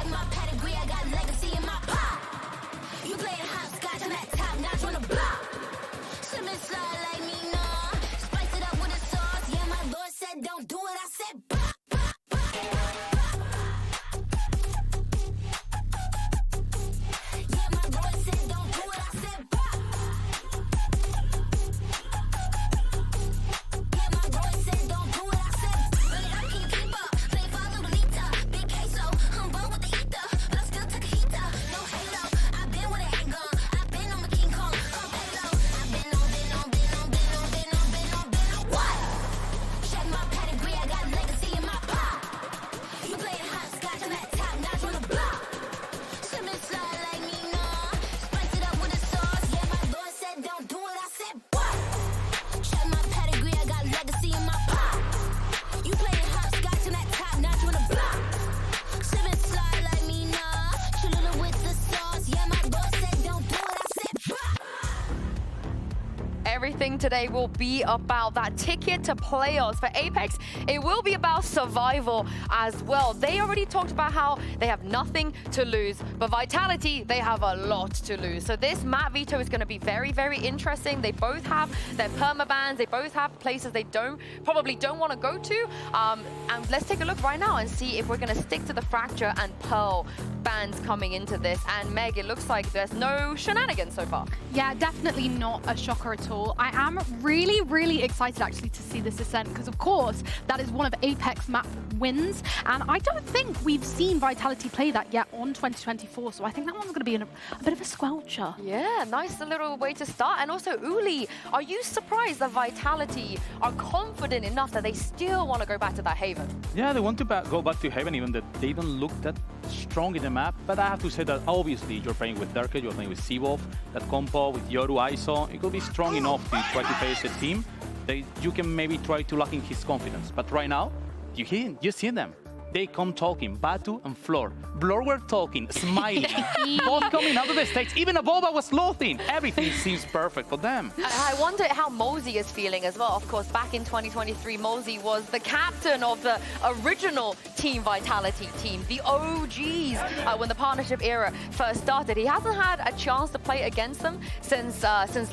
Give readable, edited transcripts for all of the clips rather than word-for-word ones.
Check my pedigree, I got legacy in my pop. You playing hopscotch, I'm at top notch on the block. Slip and slide like me, nah. Spice it up with a sauce. Yeah, my lord said don't do it, I said bah. Everything today will be about that ticket to playoffs. For Apex, it will be about survival as well. They already talked about how they have nothing to lose, but Vitality, they have a lot to lose. So this map veto is going to be very, very interesting. They both have their permabans. They both have places they probably don't want to go to. And let's take a look right now and see if we're going to stick to the Fracture and Pearl bans coming into this. And Meg, it looks like there's no shenanigans so far. Yeah, definitely not a shocker at all. I am really, really excited actually to see this Ascent because, of course, that is one of Apex map wins. And I don't think we've seen Vitality play that yet on 2024. So I think that one's going to be a bit of a squelcher. Yeah, nice little way to start. And also, Uli, are you surprised that Vitality are confident enough that they still want to go back to that Haven? Yeah, they want to go back to Haven, even that they don't look that strong in the map. But I have to say that obviously you're playing with Derke, you're playing with Seawolf, that combo with Yoru ISO, it could be strong enough to try to face a team. You can maybe try to lock in his confidence. But right now, you see them. They come talking, Batu and Floor. Floor were talking, smiling, both coming out of the stage. Even Abova was loathing. Everything seems perfect for them. I wonder how Mosey is feeling as well. Of course, back in 2023, Mosey was the captain of the original Team Vitality team, the OGs, when the partnership era first started. He hasn't had a chance to play against them since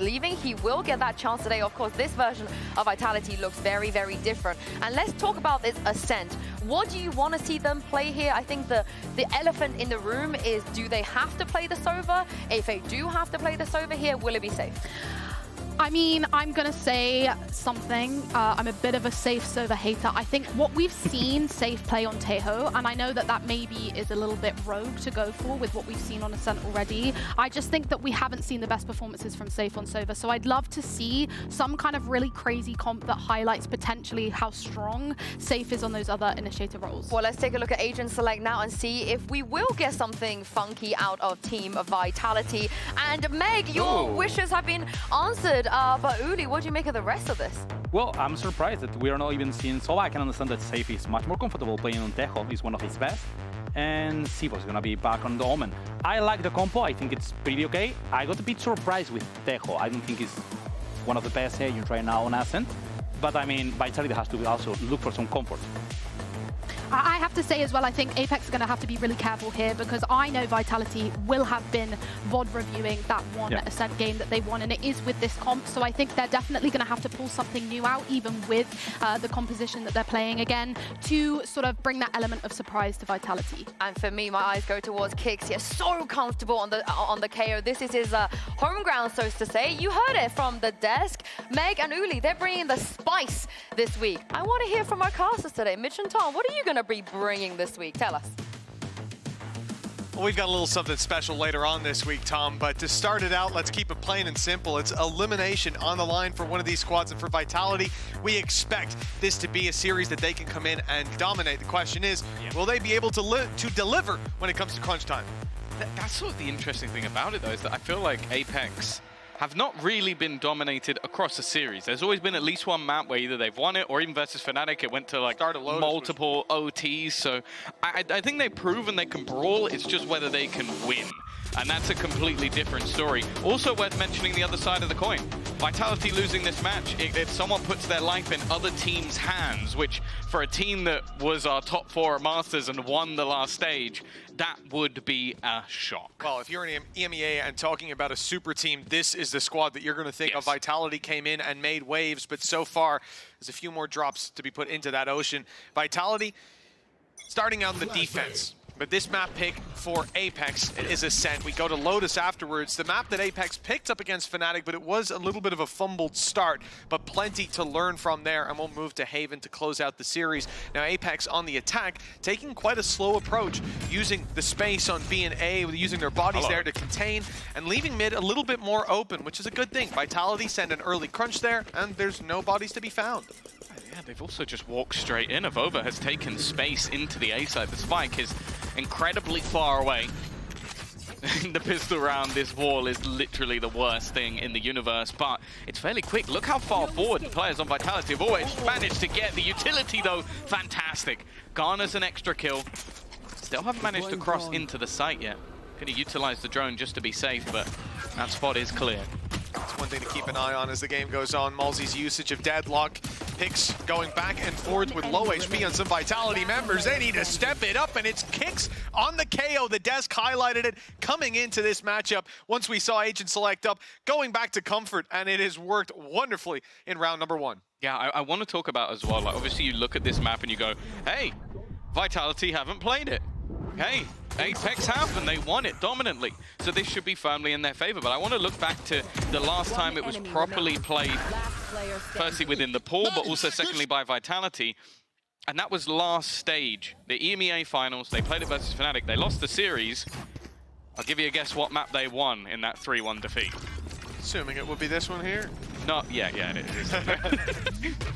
leaving. He will get that chance today. Of course, this version of Vitality looks very, very different. And let's talk about this Ascent. What do you want to see them play here? I think the elephant in the room is, do they have to play the Sova? If they do have to play the Sova here, will it be safe? I mean, I'm going to say something. I'm a bit of a safe Sova hater. I think what we've seen safe play on Tejo, and I know that that maybe is a little bit rogue to go for with what we've seen on Ascent already. I just think that we haven't seen the best performances from safe on Sova. So I'd love to see some kind of really crazy comp that highlights potentially how strong safe is on those other initiator roles. Well, let's take a look at Agent Select now and see if we will get something funky out of Team Vitality. And Meg, your wishes have been answered. But Uli, what do you make of the rest of this? Well, I'm surprised that we are not even seeing Sova. I can understand that Safe is much more comfortable playing on Tejo. He's one of his best. And Sivo is going to be back on the Omen. I like the compo. I think it's pretty okay. I got a bit surprised with Tejo. I don't think he's one of the best agents right now on Ascent. But I mean, Vitality has to also look for some comfort. I have to say as well, I think Apex are going to have to be really careful here because I know Vitality will have been VOD reviewing that one Ascent game that they won, and it is with this comp. So I think they're definitely going to have to pull something new out, even with the composition that they're playing again, to sort of bring that element of surprise to Vitality. And for me, my eyes go towards Kix. He's so comfortable on the KO. This is his home ground, so to say. You heard it from the desk. Meg and Uli, they're bringing the spice this week. I want to hear from our casters today. Mitch and Tom, what are you going to be bringing this week? Tell us. Well, we've got a little something special later on this week, Tom, but to start it out, let's keep it plain and simple. It's elimination on the line for one of these squads, and for Vitality, we expect this to be a series that they can come in and dominate. The question is, will they be able to deliver when it comes to crunch time? That's sort of the interesting thing about it, though, is that I feel like Apex have not really been dominated across the series. There's always been at least one map where either they've won it, or even versus Fnatic, it went to like multiple OTs. So I think they've proven they can brawl. It's just whether they can win. And that's a completely different story. Also worth mentioning the other side of the coin. Vitality losing this match, if someone puts their life in other teams' hands, which for a team that was our top 4 at Masters and won the last stage, that would be a shock. Well, if you're in EMEA and talking about a super team, this is the squad that you're going to think of. Vitality came in and made waves, but so far, there's a few more drops to be put into that ocean. Vitality, starting out in the defense. But this map pick for Apex is Ascent. We go to Lotus afterwards. The map that Apex picked up against Fnatic, but it was a little bit of a fumbled start, but plenty to learn from there, and we'll move to Haven to close out the series. Now Apex on the attack, taking quite a slow approach, using the space on B and A, using their bodies there to contain, and leaving mid a little bit more open, which is a good thing. Vitality send an early crunch there, and there's no bodies to be found. Yeah, they've also just walked straight in. Avova has taken space into the A side. The spike is incredibly far away. The pistol round this wall is literally the worst thing in the universe, but it's fairly quick. Look how far forward the players on Vitality have always managed to get. The utility, though, fantastic. Garners an extra kill. Still haven't managed to cross into the site yet. Could have utilized the drone just to be safe, but that spot is clear. It's one thing to keep an eye on as the game goes on. Malzy's usage of Deadlock. Picks going back and forth with low HP on some Vitality members. They need to step it up, and it's Kicks on the KO. The desk highlighted it coming into this matchup. Once we saw Agent Select up, going back to Comfort, and it has worked wonderfully in round number 1. Yeah, I want to talk about as well, like obviously you look at this map and you go, hey, Vitality haven't played it. Hey, Apex have, and they won it dominantly. So this should be firmly in their favor. But I want to look back to the last time it was properly played, firstly within the pool, but also secondly by Vitality. And that was last stage, the EMEA finals. They played it versus Fnatic. They lost the series. I'll give you a guess what map they won in that 3-1 defeat. Assuming it would be this one here. No, yeah, it is.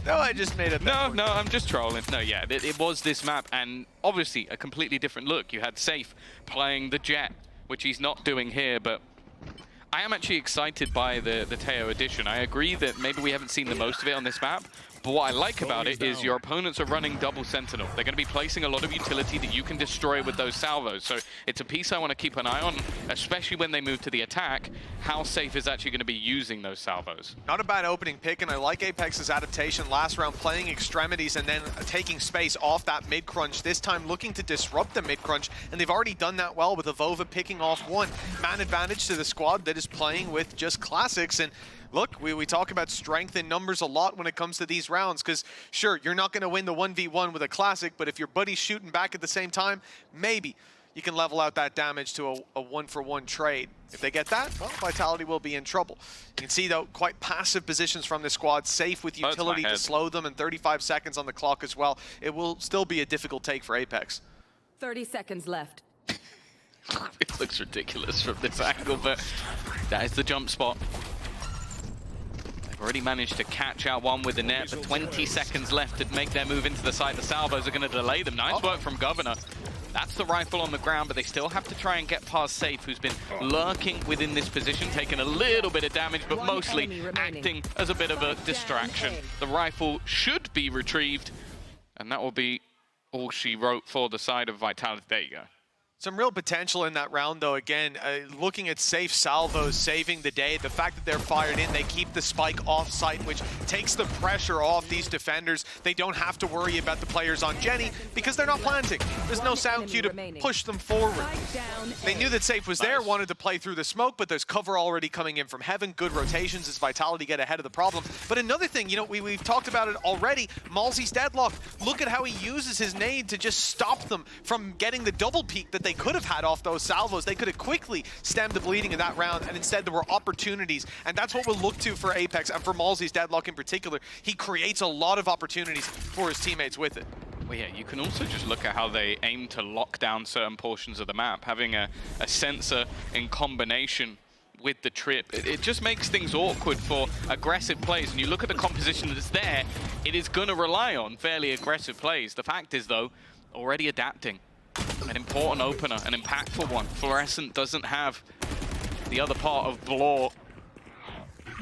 No, I just made it. No, I'm just trolling. No, yeah, it was this map, and obviously a completely different look. You had Safe playing the Jet, which he's not doing here, but I am actually excited by the Teo addition. I agree that maybe we haven't seen the most of it on this map, but what I like about it is your opponents are running double Sentinel. They're going to be placing a lot of utility that you can destroy with those salvos. So it's a piece I want to keep an eye on, especially when they move to the attack, how Safe is actually going to be using those salvos. Not a bad opening pick, and I like Apex's adaptation last round, playing extremities and then taking space off that mid-crunch, this time looking to disrupt the mid-crunch, and they've already done that well with Avova picking off one. Man advantage to the squad that is playing with just classics, and look, we talk about strength in numbers a lot when it comes to these rounds, because sure, you're not going to win the 1v1 with a classic, but if your buddy's shooting back at the same time, maybe you can level out that damage to a 1-for-1 trade. If they get that, well, Vitality will be in trouble. You can see, though, quite passive positions from this squad, Safe with utility to slow them, and 35 seconds on the clock as well. It will still be a difficult take for Apex. 30 seconds left. It looks ridiculous from this angle, but that is the jump spot. Already managed to catch out one with the net, but 20 seconds left to make their move into the side. The salvos are going to delay them. Nice work from Governor. That's the rifle on the ground, but they still have to try and get past Safe, who's been lurking within this position, taking a little bit of damage, but mostly acting as a bit of a distraction. The rifle should be retrieved, and that will be all she wrote for the side of Vitality. There you go. Some real potential in that round, though. Again, looking at Safe salvos saving the day. The fact that they're fired in, they keep the spike off-site, which takes the pressure off these defenders. They don't have to worry about the players on Jenny because they're not planting. There's no sound cue to push them forward. They knew that Safe was there, wanted to play through the smoke, but there's cover already coming in from Heaven. Good rotations as Vitality get ahead of the problem. But another thing, you know, we've talked about it already. Malzy's Deadlock. Look at how he uses his nade to just stop them from getting the double peek that they could have had off those salvos. They could have quickly stemmed the bleeding in that round, and instead there were opportunities, and that's what we'll look to for Apex, and for Malzy's Deadlock in particular. He creates a lot of opportunities for his teammates with it. Well, yeah, you can also just look at how they aim to lock down certain portions of the map. Having a sensor in combination with the trip, it just makes things awkward for aggressive plays. And you look at the composition that's there, it is going to rely on fairly aggressive plays. The fact is, though, already adapting. An important opener, an impactful one. Fluorescent doesn't have the other part of Blore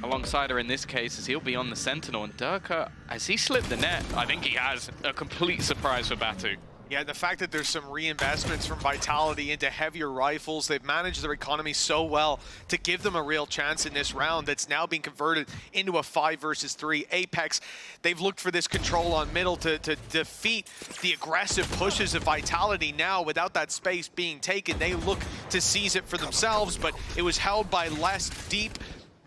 alongside her in this case, as he'll be on the Sentinel. And Durka, has he slipped the net? I think he has. A complete surprise for Batu. Yeah, the fact that there's some reinvestments from Vitality into heavier rifles, they've managed their economy so well to give them a real chance in this round that's now being converted into a 5 versus 3. Apex, they've looked for this control on middle to defeat the aggressive pushes of Vitality. Now, without that space being taken, they look to seize it for themselves, but it was held by less deep,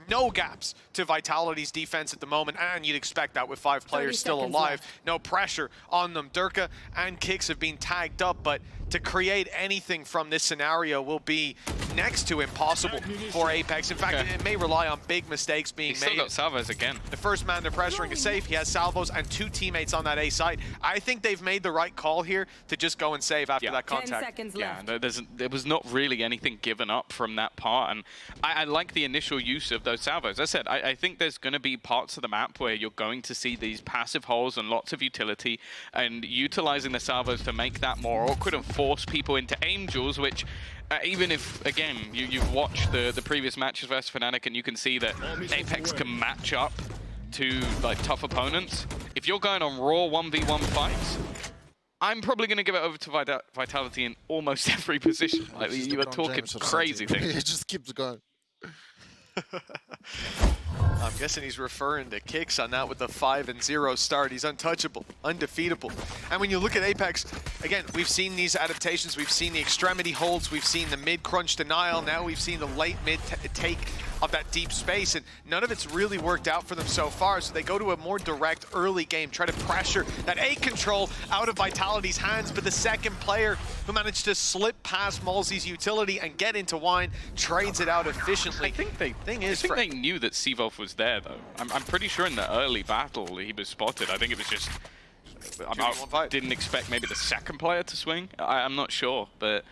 no gaps to Vitality's defense at the moment, and you'd expect that with 5 players still alive. No pressure on them. Durka and Kicks have been tagged up, but to create anything from this scenario will be next to impossible for Apex. In fact, it may rely on big mistakes being He's made. still got salvos again. The first man they're pressuring is safe. He has salvos and 2 teammates on that A site. I think they've made the right call here to just go and save after that 10 contact. seconds Yeah, left. there was not really anything given up from that part, and I like the initial use of those salvos. As I said, I think there's going to be parts of the map where you're going to see these passive holes and lots of utility, and utilizing the salvos to make that more awkward and force people into angels, which even if, again, you've watched the previous matches versus Fnatic and you can see that Apex can match up to like tough opponents, if you're going on raw 1v1 fights, I'm probably going to give it over to Vitality in almost every position. Like, you are talking crazy things. It just keeps going. I'm guessing he's referring to Kicks on that with the 5-0 start. He's untouchable, undefeatable. And when you look at Apex, again, we've seen these adaptations. We've seen the extremity holds. We've seen the mid-crunch denial. Now we've seen the late-mid take of that deep space, and none of it's really worked out for them so far. So they go to a more direct early game, try to pressure that A control out of Vitality's hands, but the second player who managed to slip past Malzy's utility and get into Wine trades it out efficiently. I think they knew that Seavolf was there, though. I'm pretty sure in the early battle he was spotted. I think it was just... I didn't expect maybe the second player to swing. I'm not sure, but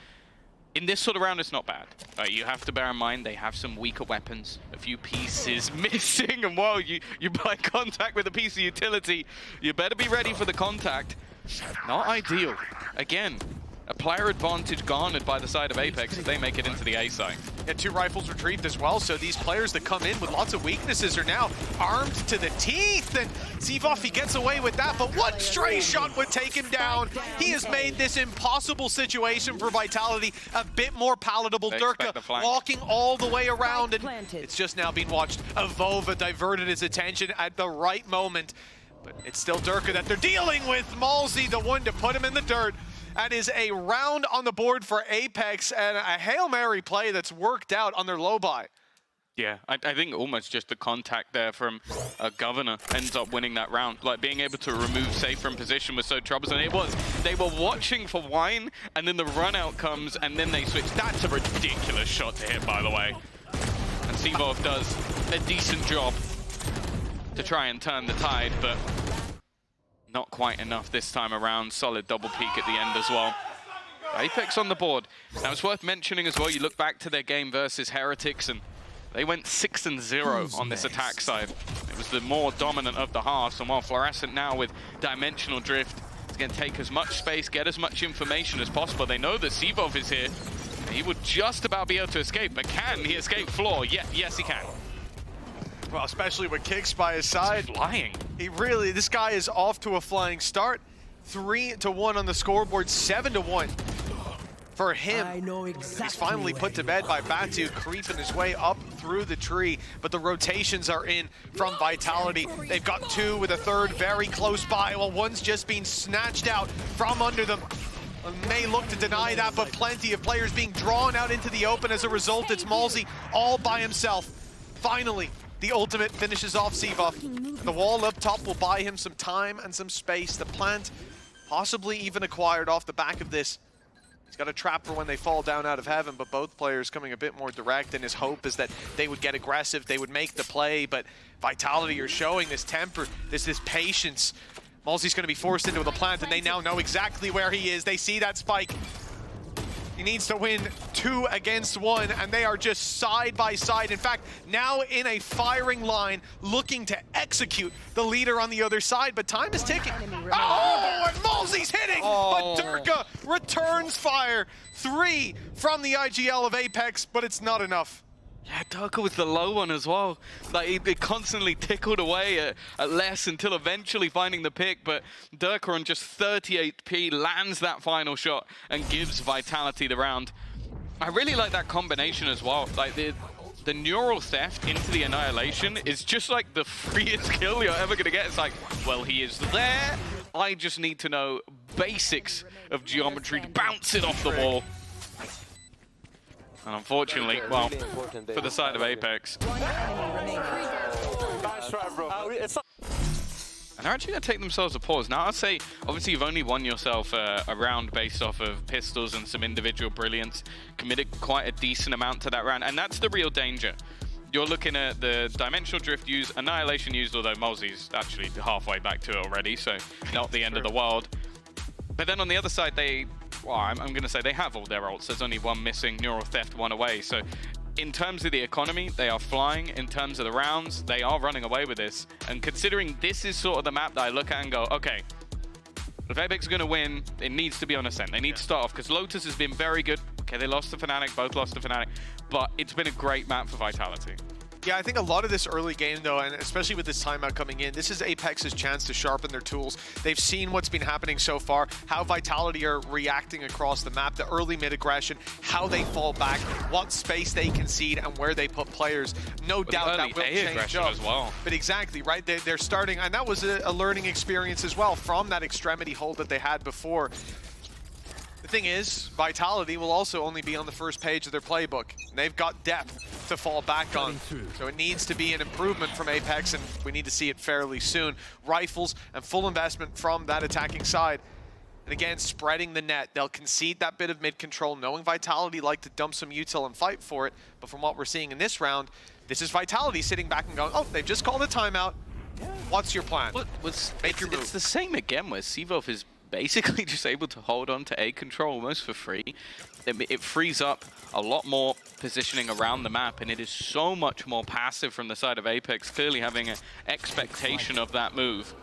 in this sort of round, it's not bad. You have to bear in mind they have some weaker weapons, a few pieces missing, and while you buy contact with a piece of utility, you better be ready for the contact. Not ideal. Again, a player advantage garnered by the side of Apex if they make it into the A site. And 2 rifles retrieved as well, so these players that come in with lots of weaknesses are now armed to the teeth, and Seavolf, he gets away with that, but one stray shot would take him down. He has made this impossible situation for Vitality a bit more palatable. Durka walking all the way around, and it's just now being watched. Avova diverted his attention at the right moment, but it's still Durka that they're dealing with. Malzy, the one to put him in the dirt. That is a round on the board for Apex and a Hail Mary play that's worked out on their low buy. Yeah, I think almost just the contact there from Governor ends up winning that round. Like, being able to remove Safe from position was so troublesome. It was. They were watching for Wine, and then the run out comes, and then they switch. That's a ridiculous shot to hit, by the way. And Seavolf does a decent job to try and turn the tide, but not quite enough this time around. Solid double peek at the end as well. Apex on the board. Now, it's worth mentioning as well, you look back to their game versus Heretics, and they went 6-0 on this attack side. It was the more dominant of the halves, and while Fluorescent now with Dimensional Drift is going to take as much space, get as much information as possible. They know that Seavolf is here. He would just about be able to escape, but can he escape Floor? Yeah, yes, he can. Well, especially with Kicks by his side. He's flying. This guy is off to a flying start. 3-1 on the scoreboard, 7-1 for him. I know exactly. He's finally put to bed by Batu, creeping his way up through the tree, but the rotations are in from Vitality. They've got 2 with a third very close by, while one's just being snatched out from under them. May look to deny that, but plenty of players being drawn out into the open. As a result, it's Malzy all by himself. Finally, the ultimate finishes off Seavolf. The wall up top will buy him some time and some space. The plant possibly even acquired off the back of this. He's got a trap for when they fall down out of heaven, but both players coming a bit more direct, and his hope is that they would get aggressive, they would make the play, but Vitality are showing this temper, this patience. Malzy's going to be forced into the plant, and they now know exactly where he is. They see that spike. He needs to win 2 against 1, and they are just side by side. In fact, now in a firing line, looking to execute the leader on the other side, but time is ticking. Oh, and Malzy's hitting, but Durka returns fire. 3 from the IGL of Apex, but it's not enough. Yeah, Durka was the low one as well. Like, it constantly tickled away at less until eventually finding the pick, but Durka on just 38p lands that final shot and gives Vitality the round. I really like that combination as well. Like, the neural theft into the annihilation is just like the freest kill you're ever gonna get. It's like, well, he is there. I just need to know basics of geometry to bounce it off the wall. And unfortunately, well, for the side of Apex. And they're actually going to take themselves a pause. Now, I'll say, obviously, you've only won yourself a round based off of pistols and some individual brilliance. Committed quite a decent amount to that round, and that's the real danger. You're looking at the Dimensional Drift used, Annihilation used, although Mozzi's actually halfway back to it already, so not the end of the world. But then on the other side, well, I'm going to say they have all their ults. There's only one missing, Neural Theft, one away. So in terms of the economy, they are flying. In terms of the rounds, they are running away with this. And considering this is sort of the map that I look at and go, okay, if Apex is going to win, it needs to be on Ascent. They need to start off, because Lotus has been very good. Okay, they lost to Fnatic, both lost to Fnatic, but it's been a great map for Vitality. Yeah, I think a lot of this early game, though, and especially with this timeout coming in, this is Apex's chance to sharpen their tools. They've seen what's been happening so far, how Vitality are reacting across the map, the early mid-aggression, how they fall back, what space they concede, and where they put players. No doubt that will change up. As well. But exactly, right? They're starting, and that was a learning experience as well from that extremity hold that they had before. The thing is, Vitality will also only be on the first page of their playbook. They've got depth to fall back on. So it needs to be an improvement from Apex, and we need to see it fairly soon. Rifles and full investment from that attacking side. And again, spreading the net. They'll concede that bit of mid-control, knowing Vitality like to dump some util and fight for it. But from what we're seeing in this round, this is Vitality sitting back and going, oh, they've just called a timeout. What's your plan? Make your move. It's the same again where Sevolf is basically just able to hold on to A control almost for free. It frees up a lot more positioning around the map, and it is so much more passive from the side of Apex, clearly having an expectation of that move.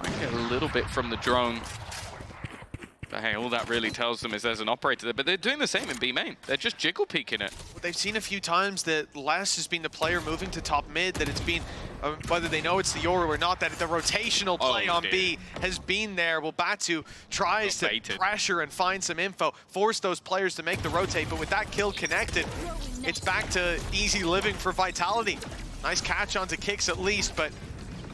Might get a little bit from the drone. But hey, all that really tells them is there's an operator there, but they're doing the same in B main. They're just jiggle peeking it. Well, they've seen a few times that Les has been the player moving to top mid, that it's been, whether they know it's the Yoru or not, that the rotational play on B has been there. Well, Batu tries to pressure and find some info, force those players to make the rotate, but with that kill connected, it's back to easy living for Vitality. Nice catch onto Kicks at least, but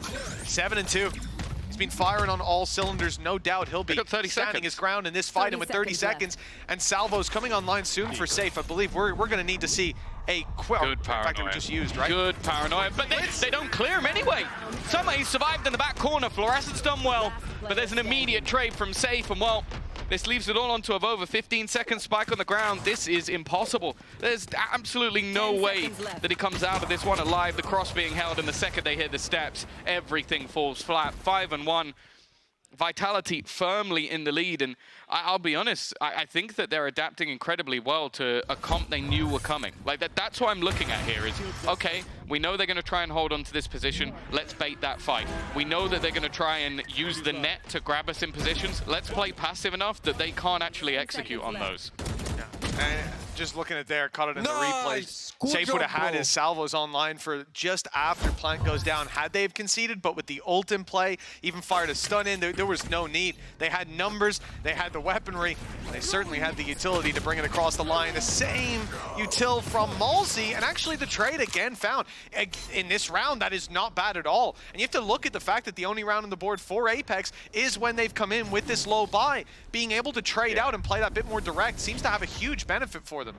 7-2. He's been firing on all cylinders, no doubt he'll be standing his ground in this fight, and with 30 seconds, and Salvo's coming online soon for Safe. I believe we're going to need to see a quick, in fact, they were just used, right? Good paranoia, but they don't clear him anyway. Somehow he survived in the back corner. Fluorescent's done well, but there's an immediate trade from Safe, and well, this leaves it all onto a over 15-second spike on the ground. This is impossible. There's absolutely no way that he comes out of this one alive. The cross being held, and the second they hit the steps, everything falls flat. 5-1. Vitality firmly in the lead, and I'll be honest, I think that they're adapting incredibly well to a comp they knew were coming. Like that's what I'm looking at here is, okay, we know they're going to try and hold on to this position, let's bait that fight. We know that they're going to try and use the net to grab us in positions, let's play passive enough that they can't actually execute on those. And just looking at there, caught it in the replay. Safe would have had his salvos online for just after Plant goes down, had they have conceded, but with the ult in play, even fired a stun in, there was no need. They had numbers, they had the weaponry, they certainly had the utility to bring it across the line. The same util from Mozzi, and actually the trade again found. In this round, that is not bad at all. And you have to look at the fact that the only round on the board for Apex is when they've come in with this low buy. Being able to trade out and play that bit more direct seems to have a huge benefit for them.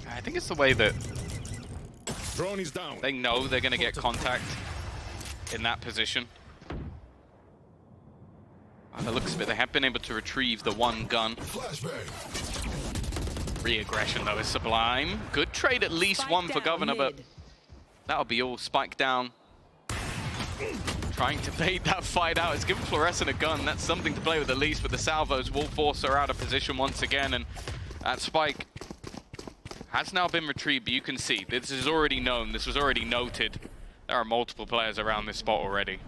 I think it's the way that drone is down. They know they're going to get contact in that position. By the looks of it, they have been able to retrieve the one gun. Re-aggression, though, is sublime. Good trade, at least one for Governor, but that'll be all. Spike down. Trying to bait that fight out. It's given Fluorescent a gun. That's something to play with at least, but the salvos will force her out of position once again, and that Spike has now been retrieved, but you can see this is already known, this was already noted. There are multiple players around this spot already.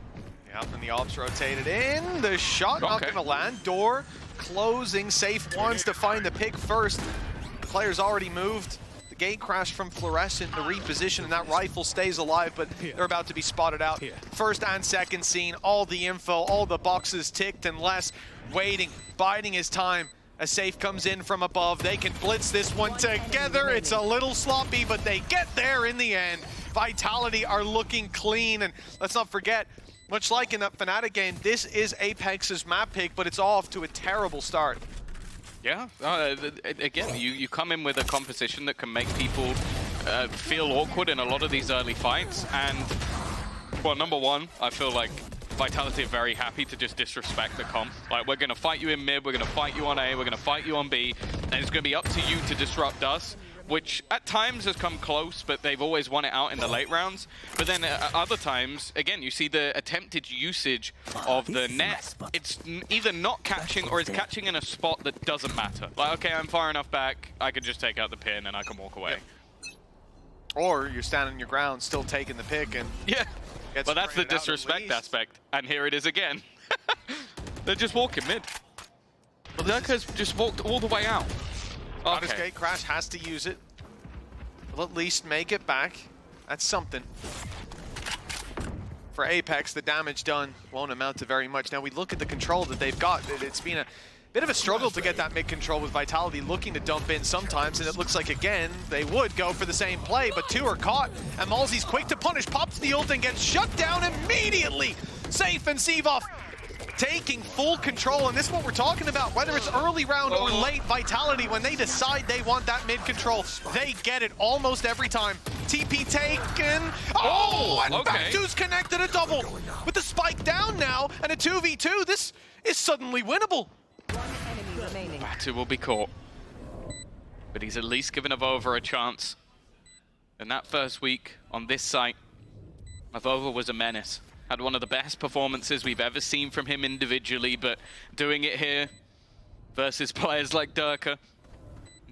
Yep, and the ops rotated in. The shot not going to land. Door closing. Safe wants to find the pick first. players already moved. The gate crash from Fluorescent, the reposition, and that rifle stays alive, but they're about to be spotted out. First and second scene, all the info, all the boxes ticked, and Les waiting, biding his time. A safe comes in from above. They can blitz this one together. It's a little sloppy, but they get there in the end. Vitality are looking clean, and let's not forget, much like in that Fnatic game, this is Apex's map pick, but it's off to a terrible start. Yeah, again, you come in with a composition that can make people feel awkward in a lot of these early fights, and, well, number one, I feel like Vitality are very happy to just disrespect the comp. Like, we're going to fight you in mid, we're going to fight you on A, we're going to fight you on B, and it's going to be up to you to disrupt us, which at times has come close, but they've always won it out in the late rounds. But then at other times, again, you see the attempted usage of the net. It's either not catching or it's catching in a spot that doesn't matter. Like, okay, I'm far enough back, I can just take out the pin and I can walk away. Or you're standing your ground, still taking the pick, and yeah. But that's the disrespect aspect, and here it is again. They're just walking mid. Well, Durka's just walked all the way out. Got his gate crash, has to use it. Will at least make it back. That's something. For Apex, the damage done won't amount to very much. Now we look at the control that they've got. It's been a bit of a struggle to get that mid control with Vitality looking to dump in sometimes, and it looks like, again, they would go for the same play, but two are caught, and Malzy's quick to punish, pops the ult and gets shut down immediately. Safe and Seavoff taking full control, and this is what we're talking about. Whether it's early round or late, Vitality, when they decide they want that mid control, they get it almost every time. TP taken. Oh, and Batu's connected a double. With the spike down now, and a 2v2, this is suddenly winnable. Batu will be caught, but he's at least given Avova a chance. In that first week on this site, Avova was a menace. Had one of the best performances we've ever seen from him individually, but doing it here versus players like Durka,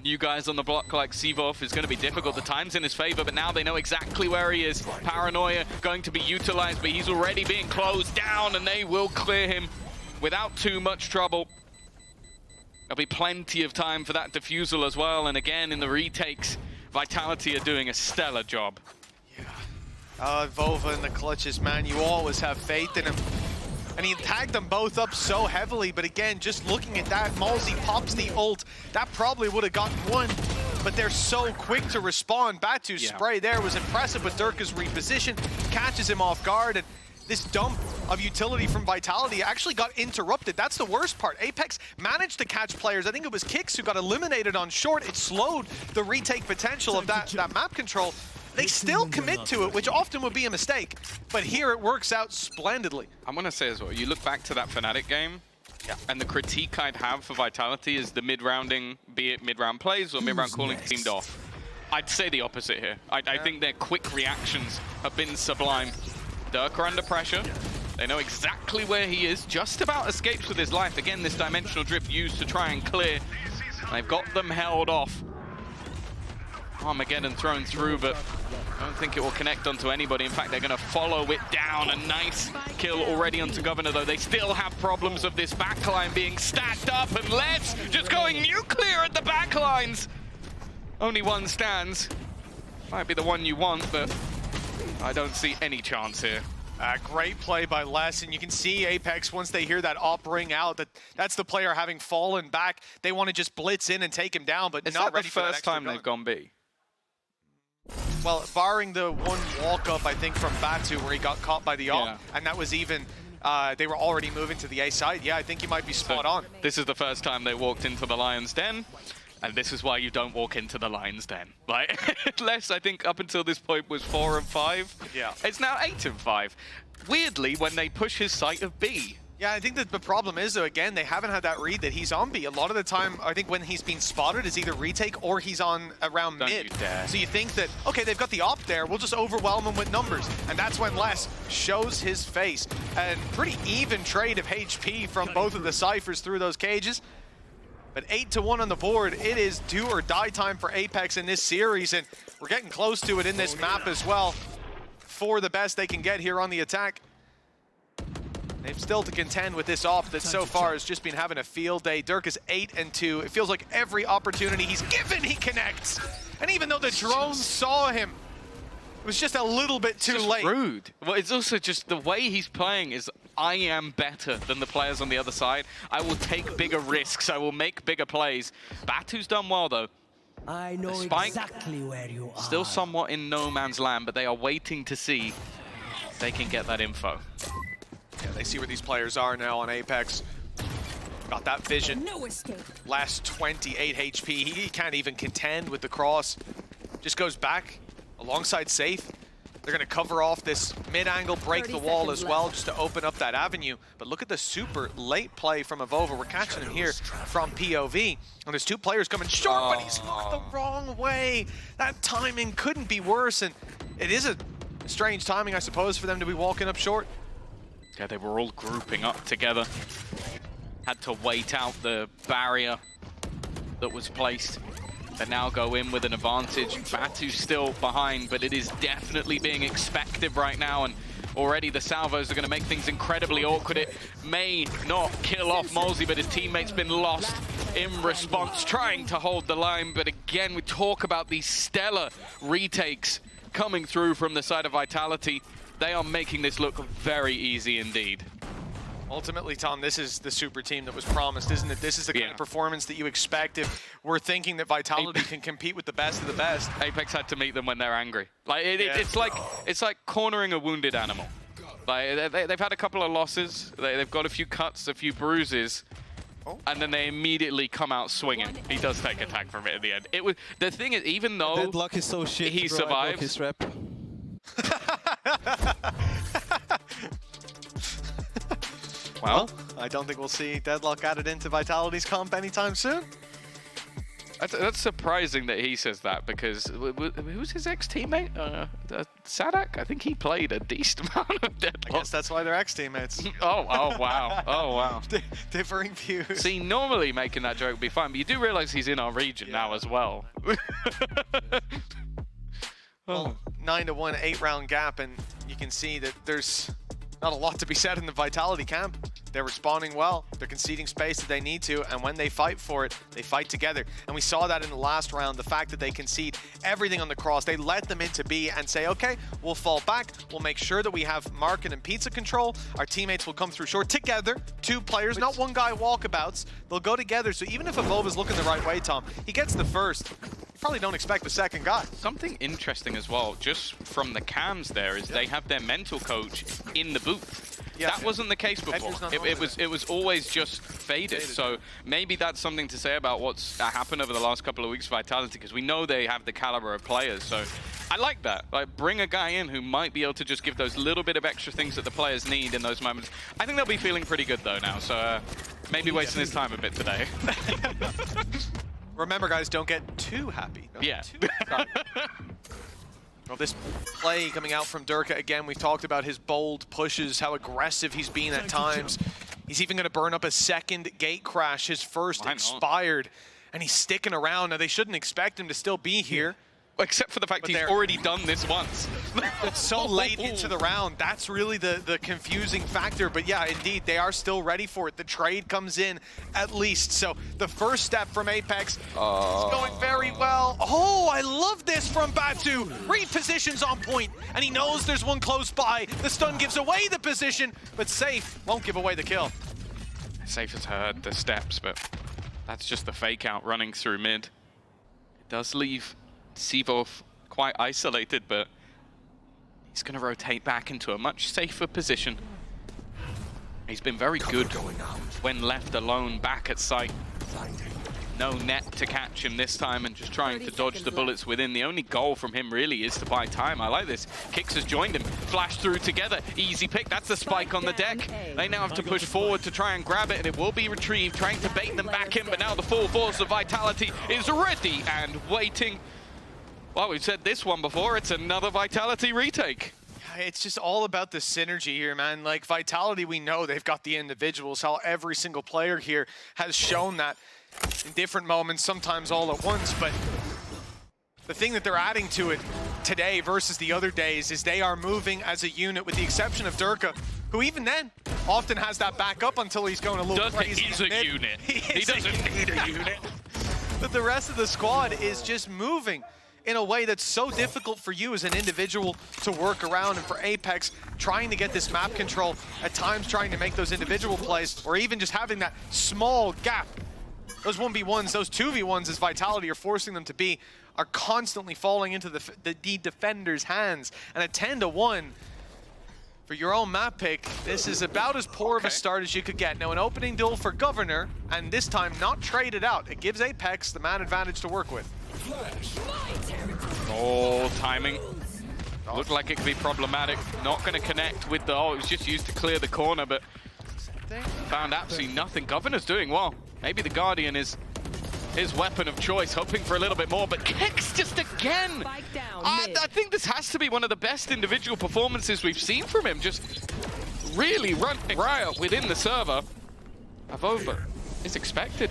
new guys on the block like Seavoff is going to be difficult. The time's in his favor, but now they know exactly where he is. Paranoia going to be utilized, but he's already being closed down, and they will clear him without too much trouble. There'll be plenty of time for that defusal as well, and again, in the retakes, Vitality are doing a stellar job. Vova in the clutches, man, you always have faith in him. And he tagged them both up so heavily, but again, just looking at that, Malzy pops the ult. That probably would have gotten one, but they're so quick to respond. Batu's spray there was impressive, but Durka's reposition catches him off guard, and this dump of utility from Vitality actually got interrupted. That's the worst part. Apex managed to catch players. I think it was Kicks who got eliminated on short. It slowed the retake potential of that map control. They still commit to it, which often would be a mistake, but here it works out splendidly. I'm going to say as well, you look back to that Fnatic game, and the critique I'd have for Vitality is the mid-rounding, be it mid-round plays or mid-round calling teamed off. I'd say the opposite here. I think their quick reactions have been sublime. Durka under pressure. They know exactly where he is, just about escapes with his life. Again, this dimensional drift used to try and clear. They've got them held off. Armageddon thrown through, but I don't think it will connect onto anybody. In fact, they're going to follow it down. A nice kill already onto Governor, though. They still have problems of this backline being stacked up, and Let's just going nuclear at the backlines. Only one stands. Might be the one you want, but I don't see any chance here. Great play by Les, and you can see Apex, once they hear that op ring out, that's the player having fallen back. They want to just blitz in and take him down, but not ready for that first time they've gone B. Well, barring the one walk-up, I think, from Batu where he got caught by the op, and that was even, they were already moving to the A side. Yeah, I think you might be spot on. This is the first time they walked into the Lion's Den, and this is why you don't walk into the Lion's Den. Like, Les, I think, up until this point was 4 and 5. Yeah. It's now 8 and 5. Weirdly, when they push his site of B. Yeah, I think that the problem is, though, again, they haven't had that read that he's on B. A lot of the time, I think when he's been spotted is either retake or he's on around mid. You dare. So you think that, okay, they've got the op there, we'll just overwhelm them with numbers. And that's when Les shows his face. And pretty even trade of HP from both of the Cyphers through those cages. But 8-1 on the board, it is do or die time for Apex in this series, and we're getting close to it in this map as well. For the best they can get here on the attack. They've still to contend with this off that so far has just been having a field day. Dirk is 8-2. It feels like every opportunity he's given, he connects. And even though the drone saw him, it was just a little bit too late. Rude. Well, it's also just the way he's playing is, I am better than the players on the other side. I will take bigger risks. I will make bigger plays. Batu's done well, though. I know Spike, exactly where you are. still somewhat in no man's land, but they are waiting to see if they can get that info. Yeah, they see where these players are now on Apex. Got that vision. No escape. Last 28 HP. He can't even contend with the cross. Just goes back alongside Safe. They're going to cover off this mid-angle, break the wall as well, just to open up that avenue. But look at the super late play from Avova. We're catching him here from POV. And there's two players coming short, but he's looked the wrong way. That timing couldn't be worse. And it is a strange timing, I suppose, for them to be walking up short. Yeah, they were all grouping up together. Had to wait out the barrier that was placed. They now go in with an advantage. Batu's still behind, but it is definitely being expected right now. And already the salvos are going to make things incredibly awkward. It may not kill off Molzy, but his teammate's been lost in response, trying to hold the line. But again, we talk about these stellar retakes coming through from the side of Vitality. They are making this look very easy indeed. Ultimately, Tom, this is the super team that was promised, isn't it? This is the kind of performance that you expect if we're thinking that Vitality can compete with the best of the best. Apex had to meet them when they're angry. Like it's like cornering a wounded animal. Like they've had a couple of losses, they've got a few cuts, a few bruises, and then they immediately come out swinging. He does take a tag from it in the end. It was the thing is, even though Deadlock is so shit, he bro, survived. his rep. Well, I don't think we'll see Deadlock added into Vitality's comp anytime soon. That's surprising that he says that, because who's his ex-teammate? Sadak? I think he played a decent amount of Deadlock. I guess that's why they're ex-teammates. Oh wow. Oh, wow. Differing views. See, normally making that joke would be fine, but you do realize he's in our region now as well. Well, 9-1, 8-round gap, and you can see that there's not a lot to be said in the Vitality camp. They're responding well. They're conceding space that they need to, and when they fight for it, they fight together. And we saw that in the last round, the fact that they concede everything on the cross. They let them into B and say, okay, we'll fall back. We'll make sure that we have Market and Pizza control. Our teammates will come through short together. Two players, not one guy walkabouts. They'll go together. So even if Avova's looking the right way, Tom, he gets the first. You probably don't expect the second guy. Something interesting as well, just from the cams there, is they have their mental coach in the booth. Yeah. That wasn't the case before. It was always just faded. So maybe that's something to say about what's happened over the last couple of weeks for Vitality, because we know they have the caliber of players. So I like that. Like, bring a guy in who might be able to just give those little bit of extra things that the players need in those moments. I think they'll be feeling pretty good though now. So maybe wasting his time a bit today. Remember, guys, don't get too happy. Don't get too excited. Well, this play coming out from Durka, again, we've talked about his bold pushes, how aggressive he's been at times. He's even going to burn up a second gate crash, his first expired, and he's sticking around. Now, they shouldn't expect him to still be here. Except for the fact he's already done this once. It's so late into the round. That's really the confusing factor. But yeah, indeed, they are still ready for it. The trade comes in at least. So the first step from Apex is going very well. Oh, I love this from Batu. Repositions on point, and he knows there's one close by. The stun gives away the position, but Safe won't give away the kill. Safe has heard the steps, but that's just the fake out running through mid. It does leave Sivov quite isolated, but he's going to rotate back into a much safer position. He's been very good when left alone back at site. No net to catch him this time, and just trying to dodge the bullets within. The only goal from him really is to buy time. I like this. Kix has joined him. Flash through together. Easy pick. That's the spike on the deck. They now have to push forward to try and grab it, and it will be retrieved, trying to bait them back in, but now the full force of Vitality is ready and waiting. Well, we've said this one before, it's another Vitality retake. It's just all about the synergy here, man. Like, Vitality, we know they've got the individuals, how every single player here has shown that in different moments, sometimes all at once, but the thing that they're adding to it today versus the other days is they are moving as a unit, with the exception of Durka. who even then often has that backup until he's going a little crazy. He's a unit. He doesn't need a unit. But the rest of the squad is just moving in a way that's so difficult for you as an individual to work around, and for Apex trying to get this map control, at times trying to make those individual plays, or even just having that small gap. Those 1v1s, those 2v1s as Vitality are forcing them to be, are constantly falling into the defender's hands. And a 10-1 for your own map pick, this is about as poor of a start as you could get. Now an opening duel for Governor, and this time not traded out. It gives Apex the man advantage to work with. Oh, timing. Looked like it could be problematic. Not going to connect with the... Oh, it was just used to clear the corner, but found absolutely nothing. Governor's doing well. Maybe the Guardian is his weapon of choice, hoping for a little bit more, but kicks just again. I think this has to be one of the best individual performances we've seen from him. Just really running riot within the server. Avova is expected.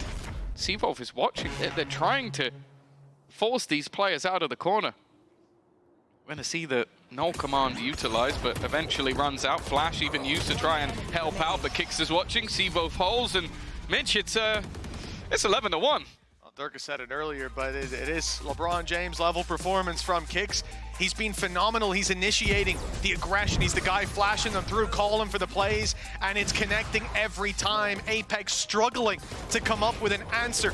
Seavolve is watching. They're trying to force these players out of the corner. We're going to see the null command utilized, but eventually runs out. Flash even used to try and help out, but Kix is watching. Seavolve holds, and Mitch, it's 11-1. Well, Durka said it earlier, but it is LeBron James level performance from Kix. He's been phenomenal. He's initiating the aggression. He's the guy flashing them through, calling for the plays, and it's connecting every time. Apex struggling to come up with an answer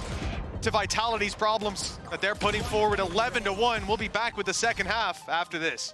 to Vitality's problems that they're putting forward. 11-1. We'll be back with the second half after this.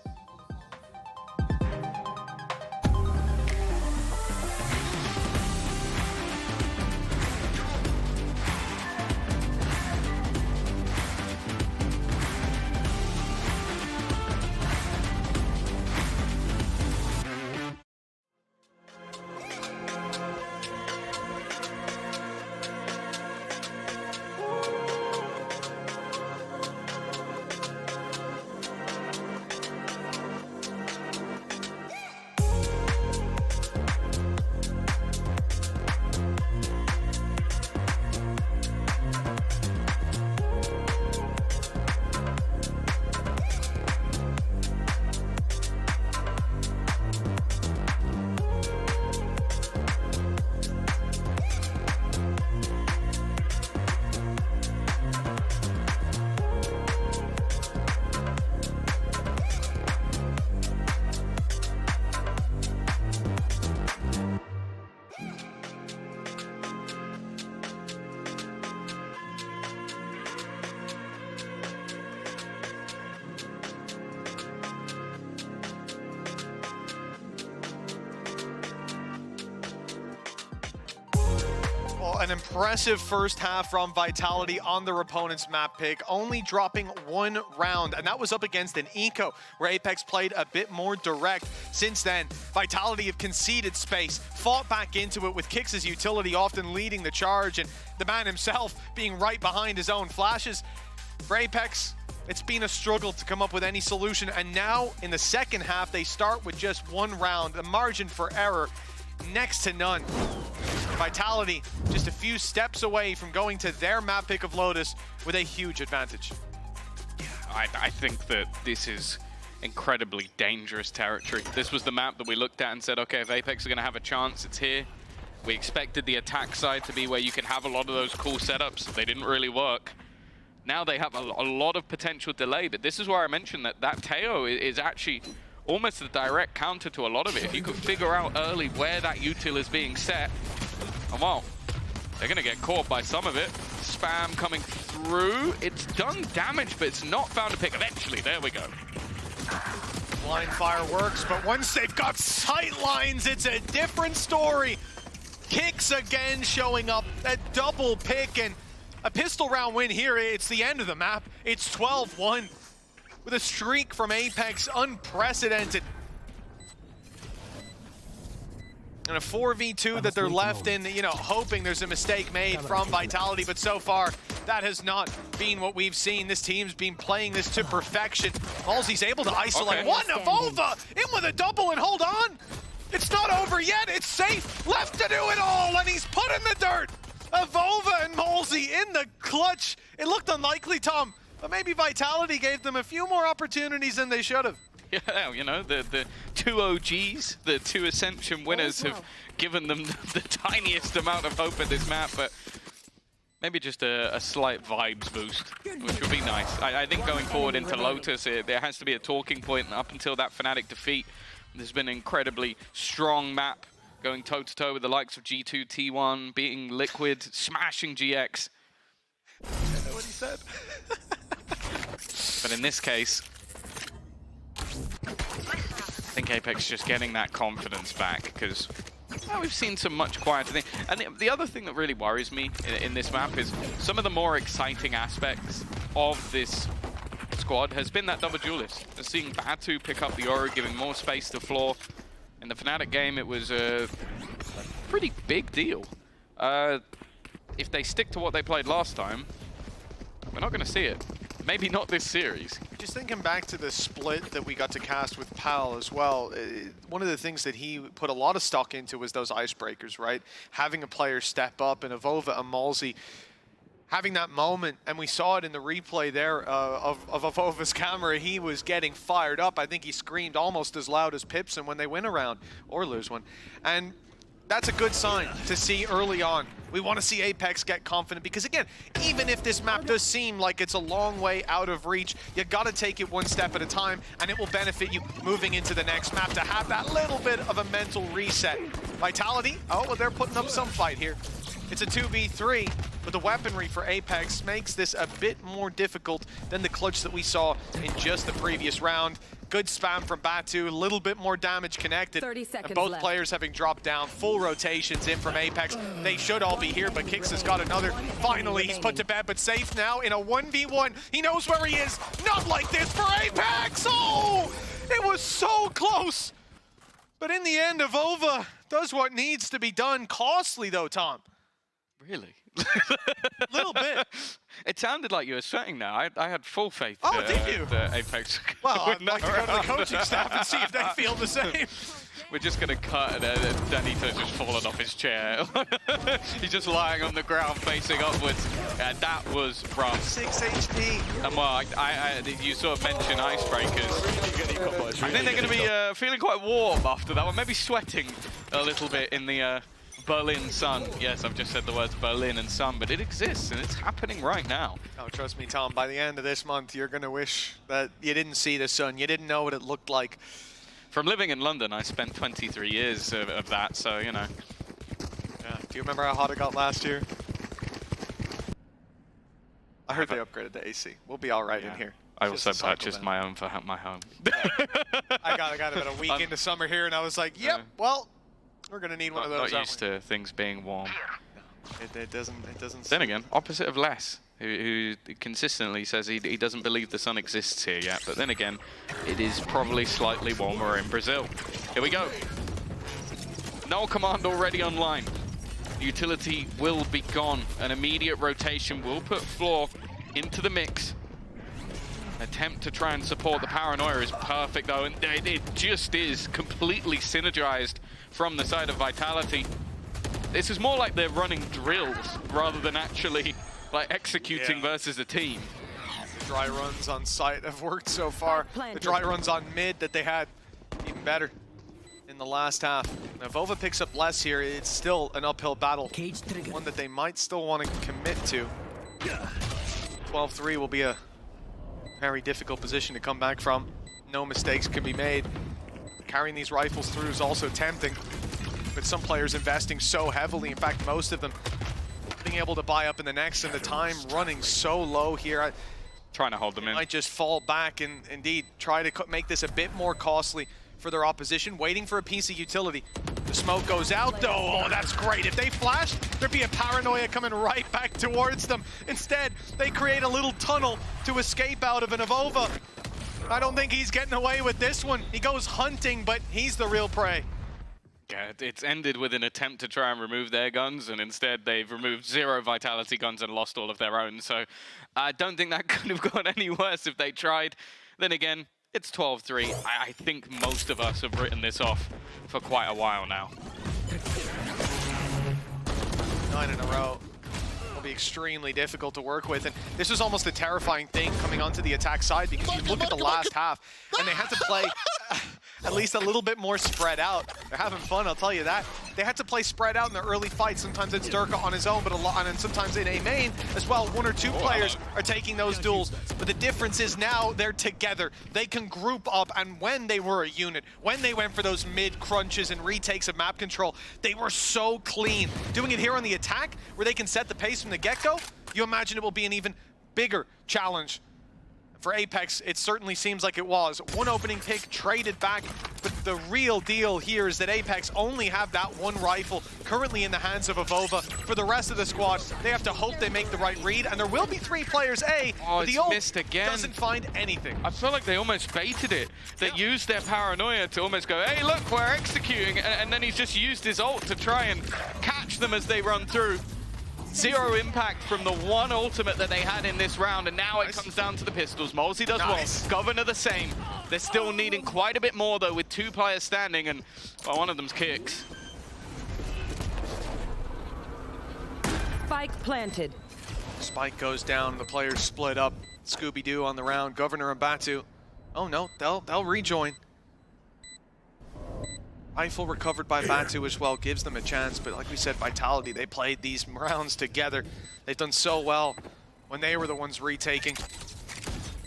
An impressive first half from Vitality on their opponent's map pick, only dropping one round, and that was up against an Eco, where Apex played a bit more direct. Since then, Vitality have conceded space, fought back into it with Kix's utility often leading the charge, and the man himself being right behind his own flashes. For Apex, it's been a struggle to come up with any solution, and now in the second half, they start with just one round. The margin for error next to none. Vitality just a few steps away from going to their map pick of Lotus with a huge advantage. I think that this is incredibly dangerous territory. This was the map that we looked at and said, okay, if Apex are going to have a chance, it's here. We expected the attack side to be where you can have a lot of those cool setups. They didn't really work. Now they have a lot of potential delay, but this is where I mentioned that Teo is actually almost the direct counter to a lot of it. If you could figure out early where that util is being set, and well, they're going to get caught by some of it. Spam coming through. It's done damage, but it's not found a pick. Eventually, there we go. Blind fire works, but once they've got sight lines, it's a different story. Kix again showing up, a double pick, and a pistol round win here. It's the end of the map. It's 12-1 with a streak from Apex, unprecedented. And a 4v2 that they're left in, you know, hoping there's a mistake made from Vitality, but so far, that has not been what we've seen. This team's been playing this to perfection. Halsey's able to isolate one, Avova in with a double, and hold on! It's not over yet, it's safe, left to do it all, and he's put in the dirt! Avova and Halsey in the clutch. It looked unlikely, Tom, but maybe Vitality gave them a few more opportunities than they should have. Yeah, you know, the two OGs, the two Ascension winners have given them the tiniest amount of hope at this map, but maybe just a slight vibes boost, which would be nice. I think going forward into Lotus, there has to be a talking point, and up until that Fnatic defeat, there's been an incredibly strong map going toe-to-toe with the likes of G2, T1, beating Liquid, smashing GX. I know what he said. But in this case, I think Apex is just getting that confidence back, because we've seen some much quieter things. And the other thing that really worries me in this map is some of the more exciting aspects of this squad has been that double duelist. Seeing Batu pick up the Aura, giving more space to floor. In the Fnatic game, it was a pretty big deal. If they stick to what they played last time, we're not going to see it. Maybe not this series. Just thinking back to the split that we got to cast with Pal as well, one of the things that he put a lot of stock into was those icebreakers, right? Having a player step up, and Avova and Malzy having that moment, and we saw it in the replay there of Avova's camera. He was getting fired up. I think he screamed almost as loud as Pipson when they win a round or lose one. And that's a good sign to see early on. We want to see Apex get confident, because again, even if this map does seem like it's a long way out of reach, you got to take it one step at a time, and it will benefit you moving into the next map to have that little bit of a mental reset. Vitality, oh, well, they're putting up some fight here. It's a 2v3, but the weaponry for Apex makes this a bit more difficult than the clutch that we saw in just the previous round. Good spam from Batu, a little bit more damage connected. 30 seconds and both left. players having dropped down, full rotations in from Apex. They should all be here, but Kix has got another. Finally, he's put to bed, but safe now in a 1v1. He knows where he is. Not like this for Apex! Oh! It was so close! But in the end, Avova does what needs to be done. Costly though, Tom. Really? Little bit. It sounded like you were sweating now. I had full faith. Oh, did you? Apex. Well, I'd like to go to the coaching staff and see if they feel the same. We're just going to cut, and Danito's just fallen off his chair. He's just lying on the ground facing upwards. That was rough. 6 HP. And well, you sort of mentioned icebreakers. I think they're going to be feeling quite warm after that one. Maybe sweating a little bit in the Berlin sun. Yes, I've just said the words Berlin and sun, but it exists, and it's happening right now. Oh, trust me, Tom, by the end of this month, you're going to wish that you didn't see the sun. You didn't know what it looked like. From living in London, I spent 23 years of that, so, you know. Yeah. Do you remember how hot it got last year? I heard they upgraded the AC. We'll be all right in here. I also purchased my own for my home. I got about a week into summer here, and I was like, yep, well, we're going to need one of those. Not used to things being warm. It doesn't. Then again, opposite of Les, who consistently says he doesn't believe the sun exists here yet. But then again, it is probably slightly warmer in Brazil. Here we go. Null command already online. Utility will be gone. An immediate rotation will put Floor into the mix. Attempt to try and support the Paranoia is perfect though, and it just is completely synergized from the side of Vitality. This is more like they're running drills rather than actually like executing versus a team. The dry runs on site have worked so far. The dry runs on mid that they had even better in the last half. Now, if Ova picks up less here, it's still an uphill battle. One that they might still want to commit to. 12-3 will be a very difficult position to come back from. No mistakes can be made. Carrying these rifles through is also tempting, but some players investing so heavily, in fact most of them, being able to buy up in the next, and the time running so low here. Trying to hold them in. Might just fall back and indeed try to make this a bit more costly for their opposition, waiting for a piece of utility. The smoke goes out though. Oh, that's great. If they flash, there'd be a Paranoia coming right back towards them. Instead, they create a little tunnel to escape out of an Avova. I don't think he's getting away with this one. He goes hunting, but he's the real prey. Yeah, it's ended with an attempt to try and remove their guns, and instead they've removed 0 Vitality guns and lost all of their own. So I don't think that could have gone any worse if they tried. Then again, it's 12-3. I think most of us have written this off for quite a while now. 9 in a row. It'll be extremely difficult to work with. And this was almost a terrifying thing coming onto the attack side, because you look at the last half and they had to play at least a little bit more spread out. They're having fun, I'll tell you that. They had to play spread out in the early fights. Sometimes it's Durka on his own, but a lot, and sometimes in A main as well. One or two players are taking those duels. But the difference is now they're together. They can group up, and when they were a unit, when they went for those mid crunches and retakes of map control, they were so clean. Doing it here on the attack, where they can set the pace from the get-go, you imagine it will be an even bigger challenge. For Apex, it certainly seems like it was. One opening pick traded back, but the real deal here is that Apex only have that one rifle currently in the hands of Avova. For the rest of the squad, they have to hope they make the right read, and there will be 3 players A, but the ult missed again. doesn't find anything. I feel like they almost baited it. They used their paranoia to almost go, hey, look, we're executing, and then he's just used his ult to try and catch them as they run through. 0 impact from the one ultimate that they had in this round, and now it comes down to the pistols. Molzy does well, Governor the same. They're still needing quite a bit more though, with 2 players standing, and well, one of them's kicks. Spike planted. Spike goes down, the players split up. Scooby-Doo on the round, Governor and Batu. Oh no, they'll rejoin. Rifle recovered by Batu as well, gives them a chance, but like we said, Vitality, they played these rounds together. They've done so well when they were the ones retaking.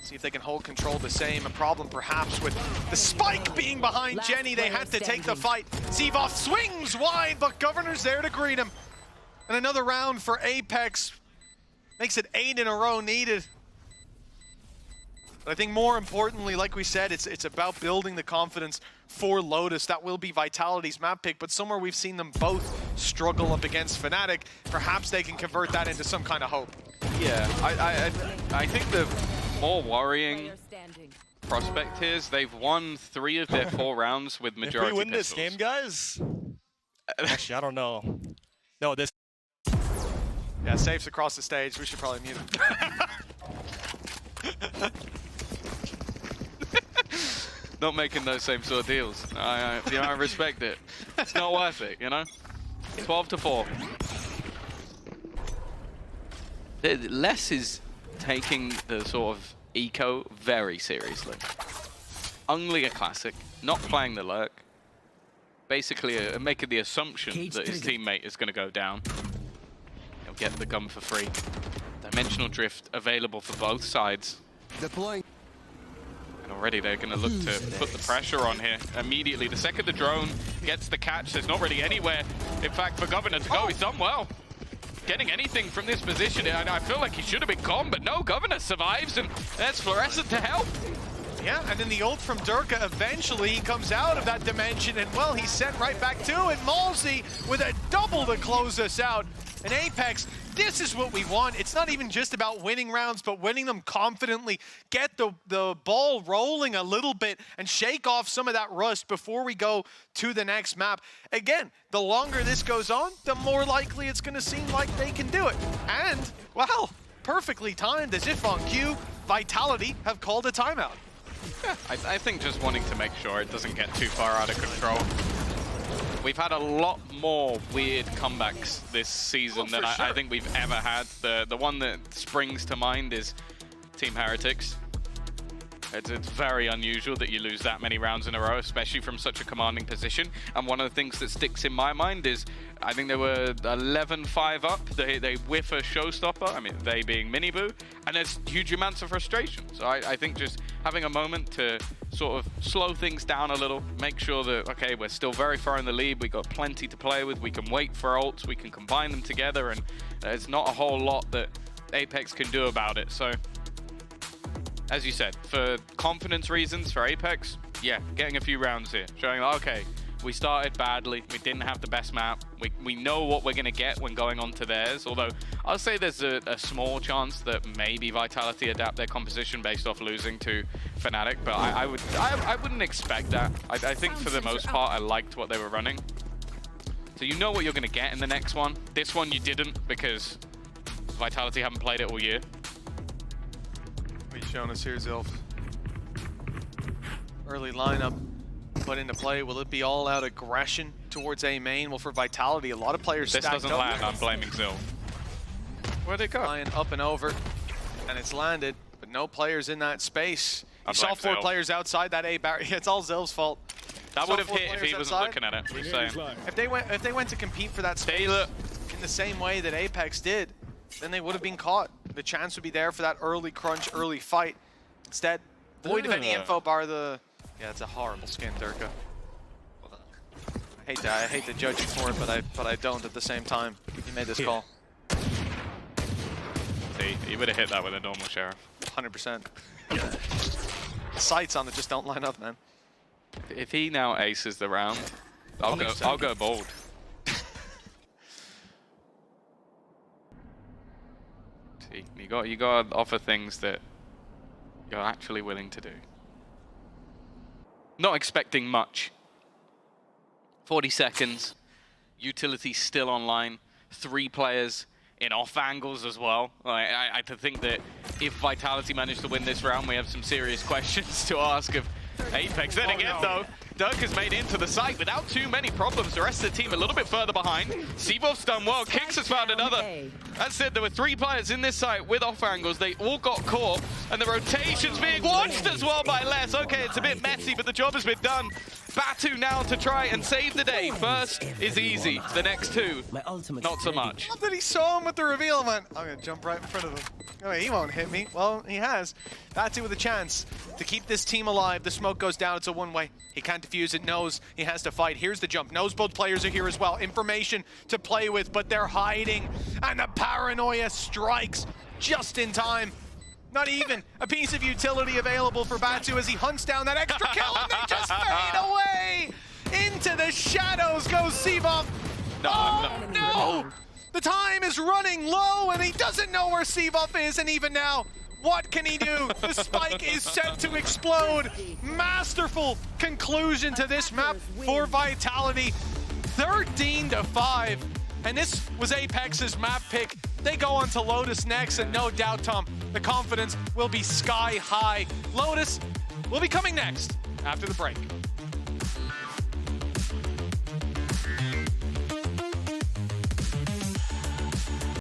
See if they can hold control the same. A problem perhaps with the spike being behind Jenny. They had to take the fight. Zivov swings wide, but Governor's there to greet him. And another round for Apex. Makes it 8 in a row needed. But I think more importantly, like we said, it's about building the confidence for Lotus. That will be Vitality's map pick, but somewhere we've seen them both struggle up against Fnatic. Perhaps they can convert that into some kind of hope. Yeah, I think the more worrying prospect here is they've won 3 of their 4 rounds with majority If we win pistols. this game, guys, actually, I don't know. No, this. Yeah, Safe's across the stage. We should probably mute him. Not making those same sort of deals. I respect it. It's not worth it, you know? 12-4. Les is taking the sort of eco very seriously. Only a classic, not playing the lurk. Basically making the assumption that his teammate is going to go down. He'll get the gun for free. Dimensional drift available for both sides. Deploying. And already they're going to look to put the pressure on here immediately. The second the drone gets the catch, there's not really anywhere, in fact, for Governor to go. He's done well. Getting anything from this position, I feel like he should have been gone, but no, Governor survives, and there's Fluorescent to help. Yeah, and then the ult from Durka, eventually he comes out of that dimension, and well, he's sent right back to it. Malzy with a double to close us out. And Apex, this is what we want. It's not even just about winning rounds, but winning them confidently. Get the ball rolling a little bit and shake off some of that rust before we go to the next map. Again, the longer this goes on, the more likely it's going to seem like they can do it. And, well, perfectly timed, as if on cue, Vitality have called a timeout. Yeah, I think just wanting to make sure it doesn't get too far out of control. We've had a lot more weird comebacks this season than I think we've ever had. The one that springs to mind is Team Heretics. It's very unusual that you lose that many rounds in a row, especially from such a commanding position. And one of the things that sticks in my mind is, I think they were 11-5 up. They whiff a showstopper, I mean, they being Miniboo, and there's huge amounts of frustration. So I think just having a moment to sort of slow things down a little, make sure that, okay, we're still very far in the lead, we've got plenty to play with, we can wait for ults, we can combine them together, and there's not a whole lot that Apex can do about it. So, as you said, for confidence reasons for Apex, yeah, getting a few rounds here, showing, okay, we started badly, we didn't have the best map, we know what we're going to get when going on to theirs, although I'll say there's a small chance that maybe Vitality adapt their composition based off losing to Fnatic, but I wouldn't expect that. I think for the most part I liked what they were running. So you know what you're going to get in the next one. This one you didn't, because Vitality haven't played it all year. He's showing us here, Zilf. Early lineup put into play. Will it be all out aggression towards A main? Well, for Vitality, a lot of players this stacked doesn't up. land, I'm blaming Zil. Where'd it go? Flying up and over, and it's landed, but no players in that space. You I'd saw like 4 Zilv. players outside that A barrier. It's all Zilv's fault. That Saw would have 4 hit if players he wasn't outside. looking at it. Just saying. If they went to compete for that space in the same way that Apex did, then they would have been caught. The chance would be there for that early crunch, early fight. Instead, void of any info bar the... Yeah, it's a horrible skin, Durka. I hate to judge you for it, but I don't at the same time. You made this call. See, he would have hit that with a normal Sheriff. 100%. Sights on it just don't line up, man. If he now aces the round, I'll go bold. See, you got to offer things that you're actually willing to do. Not expecting much. 40 seconds. Utility still online. 3 players in off angles as well. I think that if Vitality managed to win this round, we have some serious questions to ask of Apex. Then again, though, Doug has made into the site without too many problems. The rest of the team a little bit further behind. Seavolf's done well. Kix has found another. That's it. There were 3 players in this site with off angles. They all got caught, and the rotation's being watched as well by Les. Okay, it's a bit messy, but the job has been done. Batu now to try and save the day. First is easy. The next 2, not so much. Love that he saw him with the reveal and went, I'm going to jump right in front of him. Oh, he won't hit me. Well, he has. Batu with a chance to keep this team alive. The smoke goes down. It's a one-way. He can't defuse it. Knows he has to fight. Here's the jump. Knows both players are here as well. Information to play with, but they're hiding. And the paranoia strikes just in time. Not even a piece of utility available for Batu as he hunts down that extra kill, and they just fade away! Into the shadows goes Seavolf. No! The time is running low, and he doesn't know where Seavolf is, and even now, what can he do? The spike is set to explode. Masterful conclusion to this map for Vitality. 13-5. And this was Apex's map pick. They go on to Lotus next, and no doubt, Tom, the confidence will be sky high. Lotus will be coming next after the break.